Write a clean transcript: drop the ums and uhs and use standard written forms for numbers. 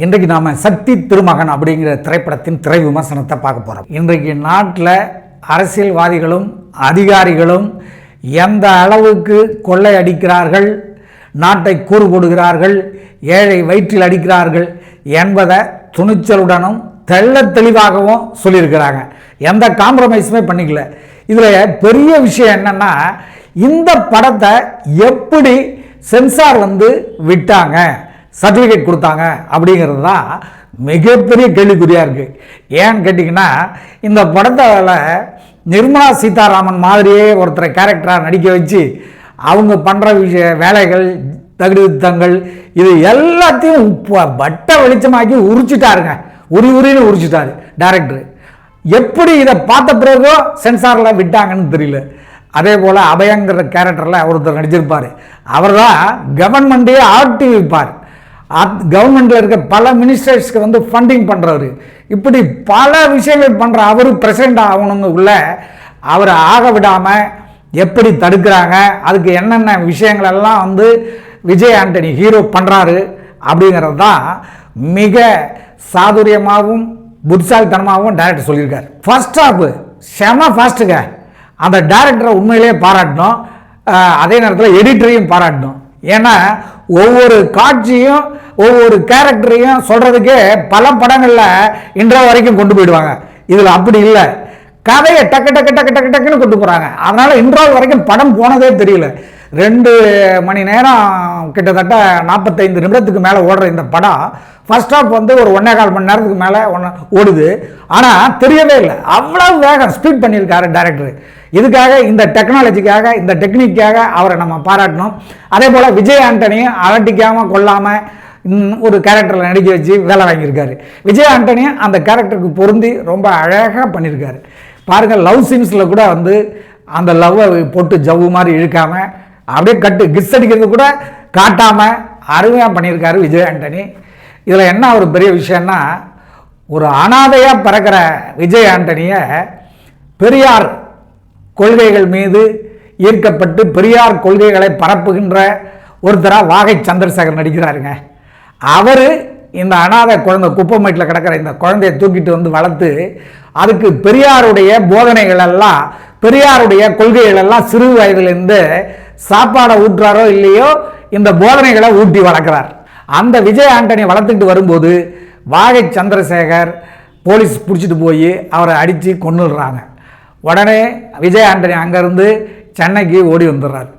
இன்றைக்கு நாம் சக்தி திருமகன் அப்படிங்கிற திரைப்படத்தின் திரை விமர்சனத்தை பார்க்க போகிறோம். இன்றைக்கு நாட்டில் அரசியல்வாதிகளும் அதிகாரிகளும் எந்த அளவுக்கு கொள்ளை அடிக்கிறார்கள், நாட்டை கூறு போடுகிறார்கள், ஏழை வயிற்றில் அடிக்கிறார்கள் என்பதை துணிச்சலுடனும் தெள்ள தெளிவாகவும் சொல்லியிருக்கிறாங்க. எந்த காம்ப்ரமைஸுமே பண்ணிக்கல. இதில் பெரிய விஷயம் என்னென்னா, இந்த படத்தை எப்படி சென்சார் விட்டாங்க, சர்டிஃபிகேட் கொடுத்தாங்க அப்படிங்கிறது தான் மிகப்பெரிய கேள்விக்குறியாக இருக்குது. ஏன்னு கேட்டிங்கன்னா, இந்த படத்தில் நிர்மலா சீதாராமன் மாதிரியே ஒருத்தரை கேரக்டராக நடிக்க வச்சு அவங்க பண்ணுற வேலைகள், தகுதித்தங்கள், இது எல்லாத்தையும் வட்ட வெளிச்சமாக்கி உரிச்சிட்டாருங்க. உரின்னு உரிச்சிட்டாரு டைரக்டர். எப்படி இதை பார்த்த பிறகோ சென்சாரில் விட்டாங்கன்னு தெரியல. அதே போல் அபயங்கிற கேரக்டரில் ஒருத்தர் நடிச்சிருப்பார். அவர் தான் கவர்மெண்ட்டையே ஆட்டி வைப்பார். கவர்மெண்ட்டில் இருக்க பல மினிஸ்டர்ஸ்க்கு ஃபண்டிங் பண்ணுறவர். இப்படி பல விஷயங்கள் பண்ணுற அவர் பிரசிடண்ட் ஆகணுங்க உள்ள அவரை ஆக விடாமல் எப்படி தடுக்கிறாங்க, அதுக்கு என்னென்ன விஷயங்களெல்லாம் விஜய் ஆண்டனி ஹீரோ பண்ணுறாரு அப்படிங்கிறது தான் மிக சாதுரியமாகவும் புத்திசாலித்தனமாகவும் டைரக்டர் சொல்லியிருக்காரு. ஃபர்ஸ்ட் ஹாஃப் செம ஃபாஸ்ட்டுங்க. அந்த டைரக்டரை உண்மையிலேயே பாராட்டணும். அதே நேரத்தில் எடிட்டரையும் பாராட்டணும். ஏன்னா ஒவ்வொரு காட்சியும் ஒவ்வொரு கேரக்டரையும் சொல்கிறதுக்கே பல படங்களில் இன்றைய வரைக்கும் கொண்டு போயிடுவாங்க. இதில் அப்படி இல்லை. கதையை டக்கு டக்கு டக்கு டக்கு டக்குன்னு கொண்டு போகிறாங்க. அதனால் இன்றைய வரைக்கும் படம் போனதே தெரியல. 2 மணி நேரம் கிட்டத்தட்ட 45 நிமிடத்துக்கு மேலே ஓடுற இந்த படம் ஃபர்ஸ்ட் ஹாஃப் ஒரு 1.25 மணி நேரத்துக்கு மேலே ஓடுது. ஆனால் தெரியவே இல்லை. அவ்வளோ வேகம் ஸ்பீட் பண்ணியிருக்காரு டைரக்டர். இதுக்காக, இந்த டெக்னாலஜிக்காக, இந்த டெக்னிக்காக அவரை நம்ம பாராட்டணும். அதே போல் விஜய் ஆண்டனியும் அலட்டிக்காமல் கொள்ளாமல் ஒரு கேரக்டரில் நடிக்க வச்சு வேலை வாங்கியிருக்காரு. விஜய் ஆண்டனியும் அந்த கேரக்டருக்கு பொருந்தி ரொம்ப அழகாக பண்ணியிருக்காரு. பாருங்கள், லவ் சீன்ஸில் கூட அந்த லவ்வை போட்டு ஜவ்வு மாதிரி இழுக்காமல் அப்படியே கிஸ் அடிக்கிறது கூட காட்டாமல் அருமையாக பண்ணியிருக்காரு விஜய் ஆண்டனி. இதில் என்ன ஒரு பெரிய விஷயம்னா, ஒரு அனாதையாக பிறக்கிற விஜய் ஆண்டனியை பெரியார் கொள்கைகள் மீது ஈர்க்கப்பட்டு பெரியார் கொள்கைகளை பரப்புகின்ற ஒருத்தராக வாகை சந்திரசேகர் நடிக்கிறாருங்க. அவர் இந்த அனாதை குழந்தை, குப்பமேட்டில் கிடக்கிற இந்த குழந்தையை தூக்கிட்டு வளர்த்து அதுக்கு பெரியாருடைய போதனைகள் எல்லாம், பெரியாருடைய கொள்கைகள் எல்லாம் சிறு வயதிலிருந்து சாப்பாடை ஊட்டுறாரோ இல்லையோ இந்த போதனைகளை ஊட்டி வளர்க்குறார். அந்த விஜய் ஆண்டனி வளர்த்துட்டு வரும்போது வாகை சந்திரசேகர் போலீஸ் பிடிச்சிட்டு போய் அவரை அடித்து கொன்னுடுறாங்க. உடனே விஜய் ஆண்டனி அங்கேருந்து சென்னைக்கு ஓடி வந்துடுறார்.